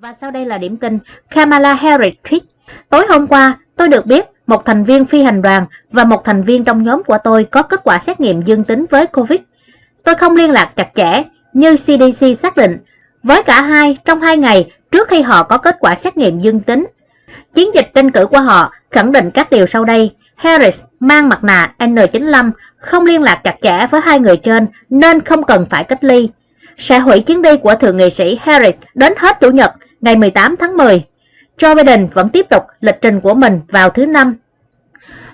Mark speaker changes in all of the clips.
Speaker 1: Và sau đây là điểm tin Kamala Harris tweet. Tối hôm qua, tôi được biết một thành viên phi hành đoàn và một thành viên trong nhóm của tôi có kết quả xét nghiệm dương tính với COVID. Tôi không liên lạc chặt chẽ như CDC xác định với cả hai trong 2 ngày trước khi họ có kết quả xét nghiệm dương tính. Chiến dịch tranh cử của họ khẳng định các điều sau đây. Harris mang mặt nạ N95, không liên lạc chặt chẽ với 2 người trên nên không cần phải cách ly. Sẽ hủy chuyến đi của thượng nghị sĩ Harris đến hết Chủ nhật ngày 18 tháng 10. Joe Biden vẫn tiếp tục lịch trình của mình vào thứ Năm.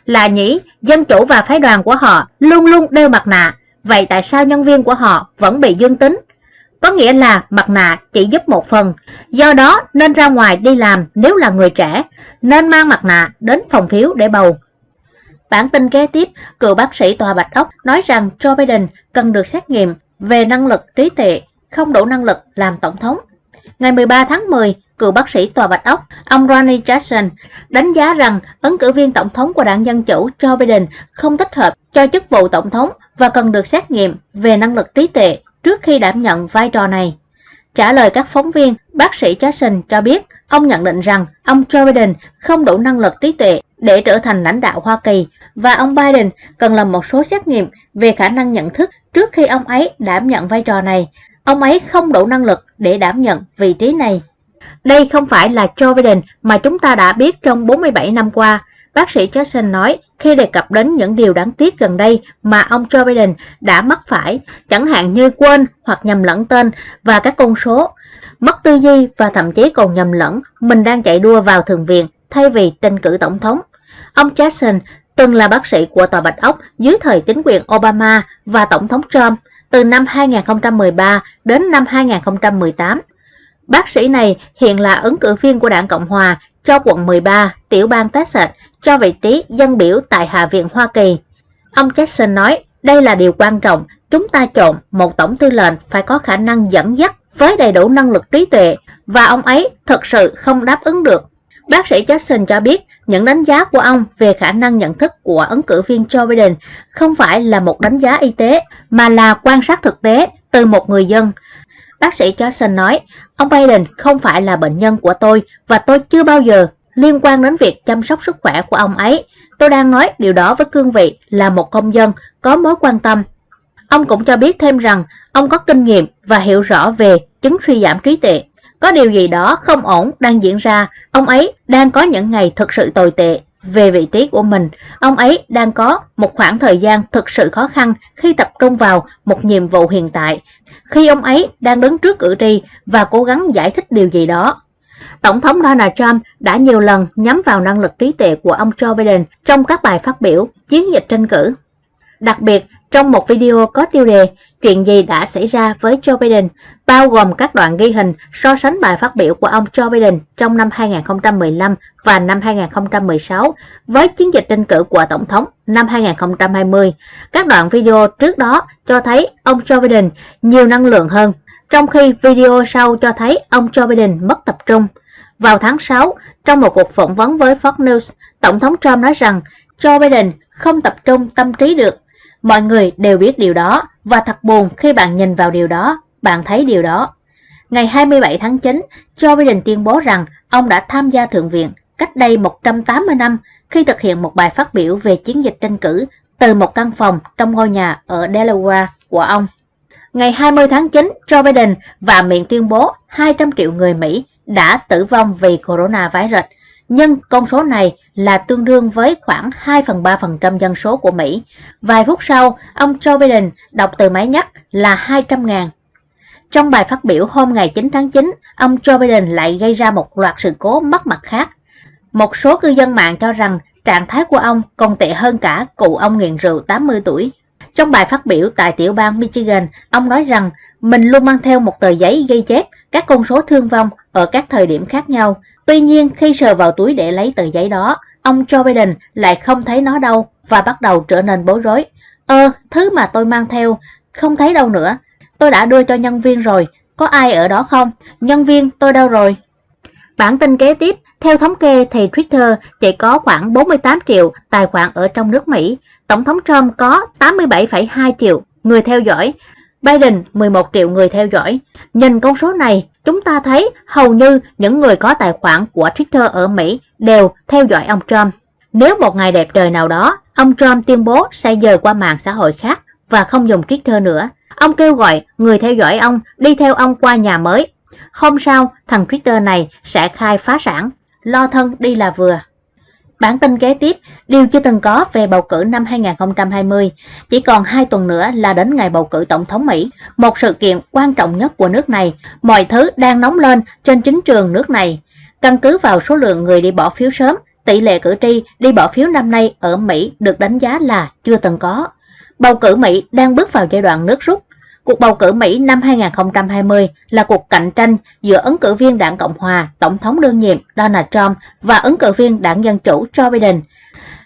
Speaker 1: Lạ nhỉ, Dân Chủ và phái đoàn của họ luôn luôn đeo mặt nạ. Vậy tại sao nhân viên của họ vẫn bị dương tính? Có nghĩa là mặt nạ chỉ giúp một phần. Do đó nên ra ngoài đi làm nếu là người trẻ, nên mang mặt nạ đến phòng phiếu để bầu. Bản tin kế tiếp, cựu bác sĩ Tòa Bạch Ốc nói rằng Joe Biden cần được xét nghiệm về năng lực trí tuệ, không đủ năng lực làm tổng thống. Ngày 13 tháng 10, cựu bác sĩ Tòa Bạch Ốc, ông Ronny Johnson đánh giá rằng ứng cử viên tổng thống của đảng Dân Chủ Joe Biden không thích hợp cho chức vụ tổng thống và cần được xét nghiệm về năng lực trí tuệ trước khi đảm nhận vai trò này. Trả lời các phóng viên, bác sĩ Johnson cho biết ông nhận định rằng ông Joe Biden không đủ năng lực trí tuệ để trở thành lãnh đạo Hoa Kỳ và ông Biden cần làm một số xét nghiệm về khả năng nhận thức trước khi ông ấy đảm nhận vai trò này. Ông ấy không đủ năng lực để đảm nhận vị trí này. Đây không phải là Joe Biden mà chúng ta đã biết trong 47 năm qua, bác sĩ Johnson nói khi đề cập đến những điều đáng tiếc gần đây mà ông Joe Biden đã mắc phải, chẳng hạn như quên hoặc nhầm lẫn tên và các con số, mất tư duy và thậm chí còn nhầm lẫn mình đang chạy đua vào Thượng viện thay vì tranh cử tổng thống. Ông Johnson từng là bác sĩ của Tòa Bạch Ốc dưới thời chính quyền Obama và Tổng thống Trump từ năm 2013 đến năm 2018. Bác sĩ này hiện là ứng cử viên của đảng Cộng Hòa cho quận 13, tiểu bang Texas, cho vị trí dân biểu tại Hạ viện Hoa Kỳ. Ông Jackson nói, đây là điều quan trọng, chúng ta chọn một tổng tư lệnh phải có khả năng dẫn dắt với đầy đủ năng lực trí tuệ, và ông ấy thực sự không đáp ứng được. Bác sĩ Jackson cho biết những đánh giá của ông về khả năng nhận thức của ứng cử viên Joe Biden không phải là một đánh giá y tế, mà là quan sát thực tế từ một người dân. Bác sĩ Johnson nói, ông Biden không phải là bệnh nhân của tôi và tôi chưa bao giờ liên quan đến việc chăm sóc sức khỏe của ông ấy. Tôi đang nói điều đó với cương vị là một công dân có mối quan tâm. Ông cũng cho biết thêm rằng ông có kinh nghiệm và hiểu rõ về chứng suy giảm trí tuệ. Có điều gì đó không ổn đang diễn ra. Ông ấy đang có những ngày thực sự tồi tệ về vị trí của mình. Ông ấy đang có một khoảng thời gian thực sự khó khăn khi tập trung vào một nhiệm vụ hiện tại, khi ông ấy đang đứng trước cử tri và cố gắng giải thích điều gì đó. Tổng thống Donald Trump đã nhiều lần nhắm vào năng lực trí tuệ của ông Joe Biden trong các bài phát biểu chiến dịch tranh cử. Đặc biệt, trong một video có tiêu đề Chuyện gì đã xảy ra với Joe Biden, bao gồm các đoạn ghi hình so sánh bài phát biểu của ông Joe Biden trong năm 2015 và năm 2016 với chiến dịch tranh cử của Tổng thống năm 2020. Các đoạn video trước đó cho thấy ông Joe Biden nhiều năng lượng hơn, trong khi video sau cho thấy ông Joe Biden mất tập trung. Vào tháng 6, trong một cuộc phỏng vấn với Fox News, Tổng thống Trump nói rằng Joe Biden không tập trung tâm trí được. Mọi người đều biết điều đó và thật buồn khi bạn nhìn vào điều đó, bạn thấy điều đó. Ngày 27 tháng 9, Joe Biden tuyên bố rằng ông đã tham gia Thượng viện cách đây 180 năm khi thực hiện một bài phát biểu về chiến dịch tranh cử từ một căn phòng trong ngôi nhà ở Delaware của ông. Ngày 20 tháng 9, Joe Biden và miệng tuyên bố 200 triệu người Mỹ đã tử vong vì coronavirus, nhưng con số này là tương đương với khoảng 2/3% dân số của Mỹ. Vài phút sau, ông Joe Biden đọc từ máy nhắc là 200.000. Trong bài phát biểu hôm ngày 9 tháng 9, ông Joe Biden lại gây ra một loạt sự cố mất mặt khác. Một số cư dân mạng cho rằng trạng thái của ông còn tệ hơn cả cụ ông nghiện rượu 80 tuổi. Trong bài phát biểu tại tiểu bang Michigan, ông nói rằng mình luôn mang theo một tờ giấy ghi chép các con số thương vong ở các thời điểm khác nhau. Tuy nhiên, khi sờ vào túi để lấy tờ giấy đó, ông Joe Biden lại không thấy nó đâu và bắt đầu trở nên bối rối. Thứ mà tôi mang theo, không thấy đâu nữa. Tôi đã đưa cho nhân viên rồi, có ai ở đó không? Nhân viên tôi đâu rồi? Bản tin kế tiếp, theo thống kê thì Twitter chỉ có khoảng 48 triệu tài khoản ở trong nước Mỹ. Tổng thống Trump có 87,2 triệu người theo dõi. Biden 11 triệu người theo dõi. Nhìn con số này, chúng ta thấy hầu như những người có tài khoản của Twitter ở Mỹ đều theo dõi ông Trump. Nếu một ngày đẹp trời nào đó, ông Trump tuyên bố sẽ dời qua mạng xã hội khác và không dùng Twitter nữa, ông kêu gọi người theo dõi ông đi theo ông qua nhà mới. Hôm sau, thằng Twitter này sẽ khai phá sản, lo thân đi là vừa. Bản tin kế tiếp, điều chưa từng có về bầu cử năm 2020. Chỉ còn 2 tuần nữa là đến ngày bầu cử tổng thống Mỹ, một sự kiện quan trọng nhất của nước này. Mọi thứ đang nóng lên trên chính trường nước này. Căn cứ vào số lượng người đi bỏ phiếu sớm, tỷ lệ cử tri đi bỏ phiếu năm nay ở Mỹ được đánh giá là chưa từng có. Bầu cử Mỹ đang bước vào giai đoạn nước rút. Cuộc bầu cử Mỹ năm 2020 là cuộc cạnh tranh giữa ứng cử viên đảng Cộng hòa, Tổng thống đương nhiệm Donald Trump và ứng cử viên đảng Dân chủ Joe Biden.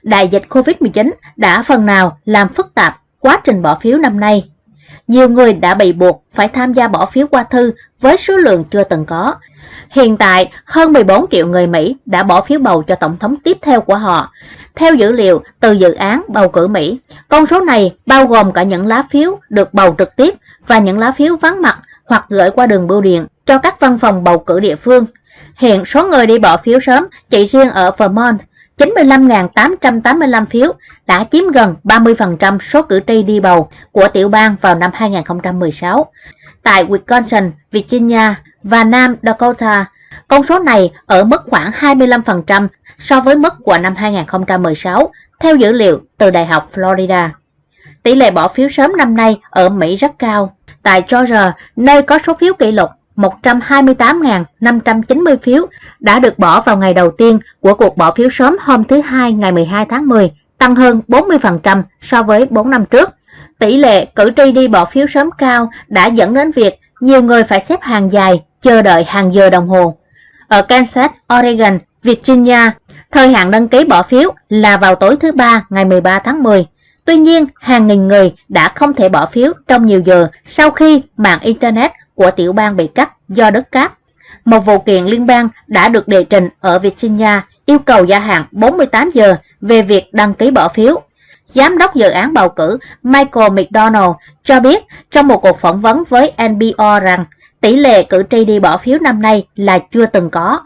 Speaker 1: Đại dịch Covid-19 đã phần nào làm phức tạp quá trình bỏ phiếu năm nay. Nhiều người đã bị buộc phải tham gia bỏ phiếu qua thư với số lượng chưa từng có. Hiện tại, hơn 14 triệu người Mỹ đã bỏ phiếu bầu cho tổng thống tiếp theo của họ. Theo dữ liệu từ dự án bầu cử Mỹ, con số này bao gồm cả những lá phiếu được bầu trực tiếp và những lá phiếu vắng mặt hoặc gửi qua đường bưu điện cho các văn phòng bầu cử địa phương. Hiện số người đi bỏ phiếu sớm chỉ riêng ở Vermont, 95.885 phiếu, đã chiếm gần 30% số cử tri đi bầu của tiểu bang vào năm 2016. Tại Wisconsin, Virginia và Nam Dakota, con số này ở mức khoảng 25% so với mức của năm 2016, theo dữ liệu từ Đại học Florida. Tỷ lệ bỏ phiếu sớm năm nay ở Mỹ rất cao. Tại Georgia, nơi có số phiếu kỷ lục 128.590 phiếu đã được bỏ vào ngày đầu tiên của cuộc bỏ phiếu sớm hôm thứ Hai ngày 12 tháng 10, tăng hơn 40% so với 4 năm trước. Tỷ lệ cử tri đi bỏ phiếu sớm cao đã dẫn đến việc nhiều người phải xếp hàng dài, chờ đợi hàng giờ đồng hồ. Ở Kansas, Oregon, Virginia, thời hạn đăng ký bỏ phiếu là vào tối thứ Ba ngày 13 tháng 10. Tuy nhiên, hàng nghìn người đã không thể bỏ phiếu trong nhiều giờ sau khi mạng Internet của tiểu bang bị cắt do đất cát. Một vụ kiện liên bang đã được đệ trình ở Virginia yêu cầu gia hạn 48 giờ về việc đăng ký bỏ phiếu. Giám đốc dự án bầu cử Michael McDonald cho biết trong một cuộc phỏng vấn với NPR rằng tỷ lệ cử tri đi bỏ phiếu năm nay là chưa từng có.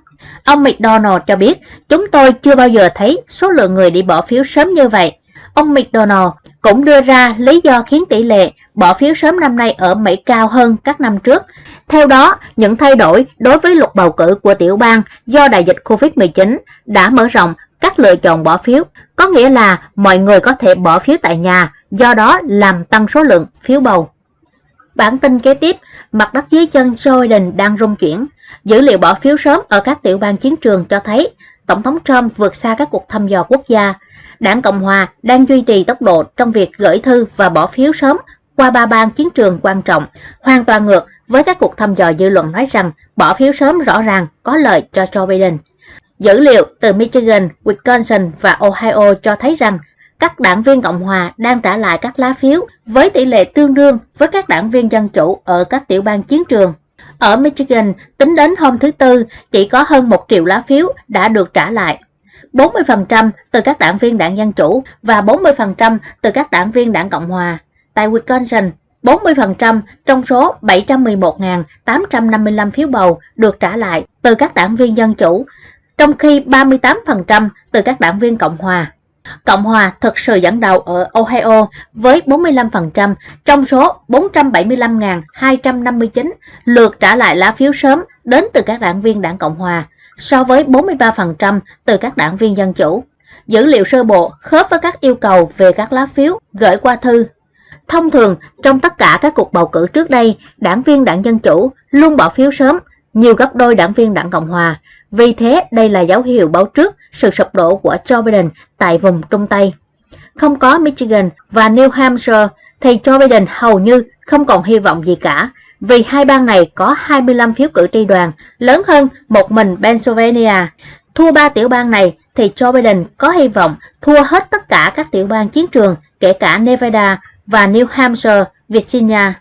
Speaker 1: Ông McDonald cho biết, chúng tôi chưa bao giờ thấy số lượng người đi bỏ phiếu sớm như vậy. Ông McDonald cũng đưa ra lý do khiến tỷ lệ bỏ phiếu sớm năm nay ở Mỹ cao hơn các năm trước. Theo đó, những thay đổi đối với luật bầu cử của tiểu bang do đại dịch Covid-19 đã mở rộng các lựa chọn bỏ phiếu, có nghĩa là mọi người có thể bỏ phiếu tại nhà, do đó làm tăng số lượng phiếu bầu. Bản tin kế tiếp, mặt đất dưới chân Joe Biden đang rung chuyển. Dữ liệu bỏ phiếu sớm ở các tiểu bang chiến trường cho thấy Tổng thống Trump vượt xa các cuộc thăm dò quốc gia. Đảng Cộng hòa đang duy trì tốc độ trong việc gửi thư và bỏ phiếu sớm qua 3 bang chiến trường quan trọng, hoàn toàn ngược với các cuộc thăm dò dư luận nói rằng bỏ phiếu sớm rõ ràng có lợi cho Joe Biden. Dữ liệu từ Michigan, Wisconsin và Ohio cho thấy rằng các đảng viên Cộng hòa đang trả lại các lá phiếu với tỷ lệ tương đương với các đảng viên Dân chủ ở các tiểu bang chiến trường. Ở Michigan, tính đến hôm thứ Tư, chỉ có hơn 1 triệu lá phiếu đã được trả lại. 40% từ các đảng viên đảng Dân chủ và 40% từ các đảng viên đảng Cộng hòa. Tại Wisconsin, 40% trong số 711.855 phiếu bầu được trả lại từ các đảng viên Dân chủ, trong khi 38% từ các đảng viên Cộng hòa. Cộng hòa thực sự dẫn đầu ở Ohio với 45% trong số 475.259 lượt trả lại lá phiếu sớm đến từ các đảng viên đảng Cộng hòa, so với 43% từ các đảng viên Dân chủ. Dữ liệu sơ bộ khớp với các yêu cầu về các lá phiếu gửi qua thư. Thông thường, trong tất cả các cuộc bầu cử trước đây, đảng viên đảng Dân chủ luôn bỏ phiếu sớm, nhiều gấp đôi đảng viên đảng Cộng hòa. Vì thế, đây là dấu hiệu báo trước sự sụp đổ của Joe Biden tại vùng Trung Tây. Không có Michigan và New Hampshire, thì Joe Biden hầu như không còn hy vọng gì cả, vì hai bang này có 25 phiếu cử tri đoàn, lớn hơn một mình Pennsylvania. Thua 3 tiểu bang này, thì Joe Biden có hy vọng thua hết tất cả các tiểu bang chiến trường, kể cả Nevada và New Hampshire, Virginia.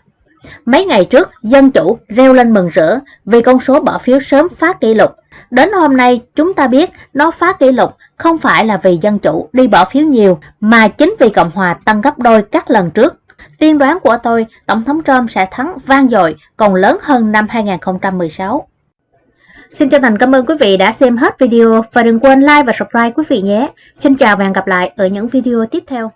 Speaker 1: Mấy ngày trước, Dân chủ reo lên mừng rỡ vì con số bỏ phiếu sớm phá kỷ lục. Đến hôm nay, chúng ta biết nó phá kỷ lục không phải là vì Dân chủ đi bỏ phiếu nhiều, mà chính vì Cộng hòa tăng gấp đôi các lần trước. Tiên đoán của tôi, Tổng thống Trump sẽ thắng vang dội, còn lớn hơn năm 2016. Xin chân thành cảm ơn quý vị đã xem hết video và đừng quên like và subscribe quý vị nhé. Xin chào và hẹn gặp lại ở những video tiếp theo.